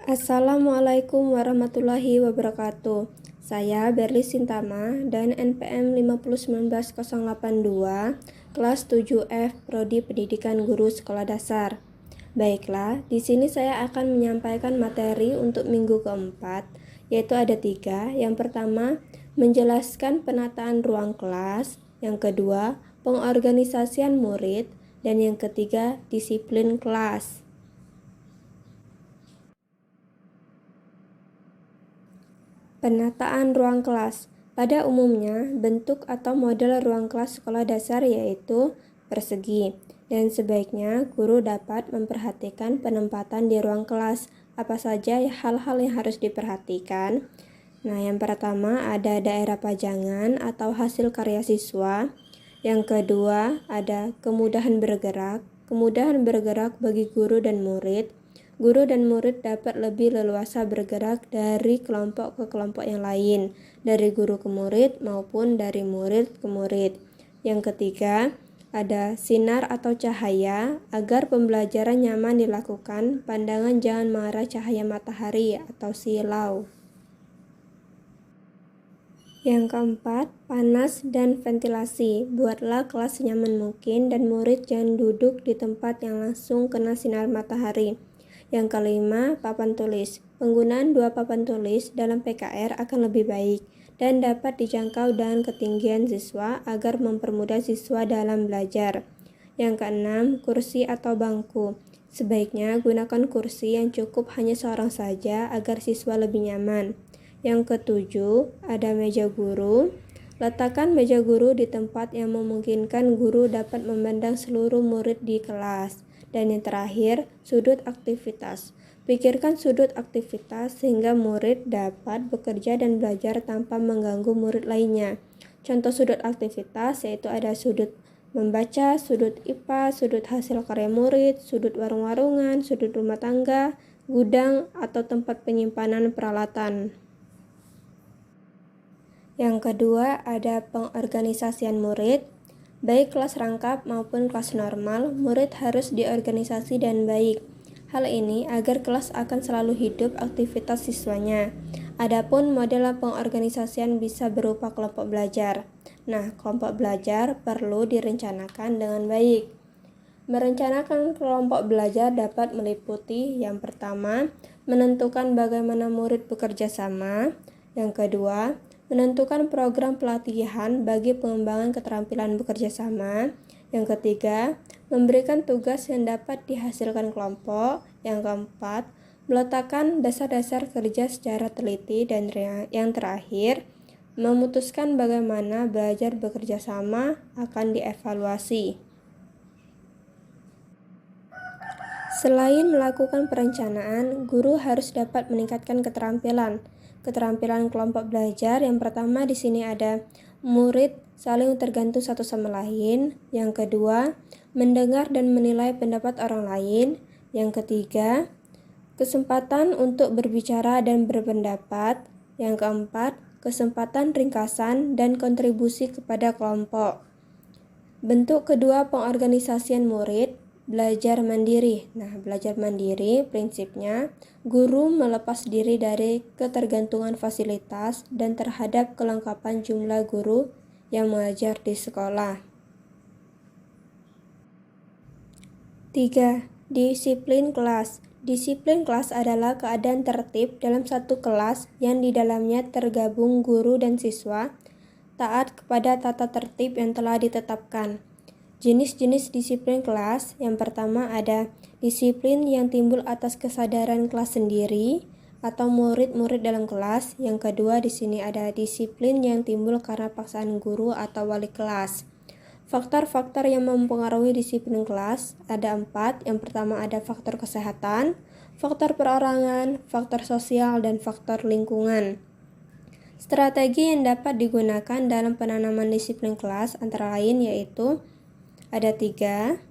Assalamualaikum warahmatullahi wabarakatuh. Saya Berli Sintama dan NPM 5019082, kelas 7F, Prodi Pendidikan Guru Sekolah Dasar. Baiklah, di sini saya akan menyampaikan materi untuk minggu keempat, yaitu ada 3. Yang pertama, menjelaskan penataan ruang kelas. Yang kedua, pengorganisasian murid. Dan yang ketiga, disiplin kelas. Penataan ruang kelas. Pada umumnya, bentuk atau model ruang kelas sekolah dasar yaitu persegi, dan sebaiknya guru dapat memperhatikan penempatan di ruang kelas. Apa saja hal-hal yang harus diperhatikan? Nah, yang pertama ada daerah pajangan atau hasil karya siswa. Yang kedua ada kemudahan bergerak. Kemudahan bergerak bagi guru dan murid. Guru dan murid dapat lebih leluasa bergerak dari kelompok ke kelompok yang lain, dari guru ke murid maupun dari murid ke murid. Yang ketiga, ada sinar atau cahaya agar pembelajaran nyaman dilakukan. Pandangan jangan mengarah cahaya matahari atau silau. Yang keempat, panas dan ventilasi. Buatlah kelas senyaman mungkin dan murid jangan duduk di tempat yang langsung kena sinar matahari. Yang kelima, papan tulis. Penggunaan 2 papan tulis dalam PKR akan lebih baik dan dapat dijangkau dengan ketinggian siswa agar mempermudah siswa dalam belajar. Yang keenam, kursi atau bangku. Sebaiknya gunakan kursi yang cukup hanya seorang saja agar siswa lebih nyaman. Yang ketujuh, ada meja guru. Letakkan meja guru di tempat yang memungkinkan guru dapat memandang seluruh murid di kelas. Dan yang terakhir, sudut aktivitas. Pikirkan sudut aktivitas sehingga murid dapat bekerja dan belajar tanpa mengganggu murid lainnya. Contoh sudut aktivitas yaitu ada sudut membaca, sudut IPA, sudut hasil karya murid, sudut warung-warungan, sudut rumah tangga, gudang, atau tempat penyimpanan peralatan. Yang kedua, ada pengorganisasian murid. Baik kelas rangkap maupun kelas normal, murid harus diorganisasi dan baik. Hal ini agar kelas akan selalu hidup aktivitas siswanya. Adapun model pengorganisasian bisa berupa kelompok belajar. Nah, kelompok belajar perlu direncanakan dengan baik. Merencanakan kelompok belajar dapat meliputi yang pertama, menentukan bagaimana murid bekerja sama. Yang kedua, menentukan program pelatihan bagi pengembangan keterampilan bekerja sama. Yang ketiga, memberikan tugas yang dapat dihasilkan kelompok. Yang keempat, meletakkan dasar-dasar kerja secara teliti. Dan yang terakhir, memutuskan bagaimana belajar bekerja sama akan dievaluasi. Selain melakukan perencanaan, guru harus dapat meningkatkan keterampilan kelompok belajar. Yang pertama di sini ada murid saling tergantung satu sama lain. Yang kedua, mendengar dan menilai pendapat orang lain. Yang ketiga, kesempatan untuk berbicara dan berpendapat. Yang keempat, kesempatan ringkasan dan kontribusi kepada kelompok. Bentuk kedua pengorganisasian murid, belajar mandiri. Nah, belajar mandiri prinsipnya guru melepas diri dari ketergantungan fasilitas dan terhadap kelengkapan jumlah guru yang mengajar di sekolah. 3. Disiplin kelas. Disiplin kelas adalah keadaan tertib dalam satu kelas yang di dalamnya tergabung guru dan siswa taat kepada tata tertib yang telah ditetapkan. Jenis-jenis disiplin kelas, yang pertama ada disiplin yang timbul atas kesadaran kelas sendiri atau murid-murid dalam kelas. Yang kedua di sini ada disiplin yang timbul karena paksaan guru atau wali kelas. Faktor-faktor yang mempengaruhi disiplin kelas ada 4. Yang pertama ada faktor kesehatan, faktor perorangan, faktor sosial, dan faktor lingkungan. Strategi yang dapat digunakan dalam penanaman disiplin kelas antara lain yaitu ada 3.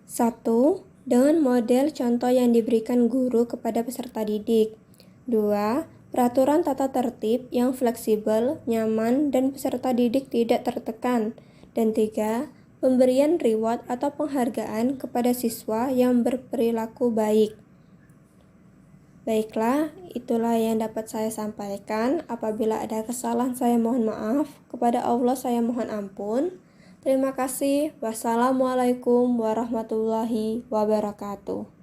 1. Dengan model contoh yang diberikan guru kepada peserta didik. 2. Peraturan tata tertib yang fleksibel, nyaman, dan peserta didik tidak tertekan. Dan 3. Pemberian reward atau penghargaan kepada siswa yang berperilaku baik. Baiklah, itulah yang dapat saya sampaikan. Apabila ada kesalahan, saya mohon maaf. Kepada Allah, saya mohon ampun. Terima kasih. Wassalamualaikum warahmatullahi wabarakatuh.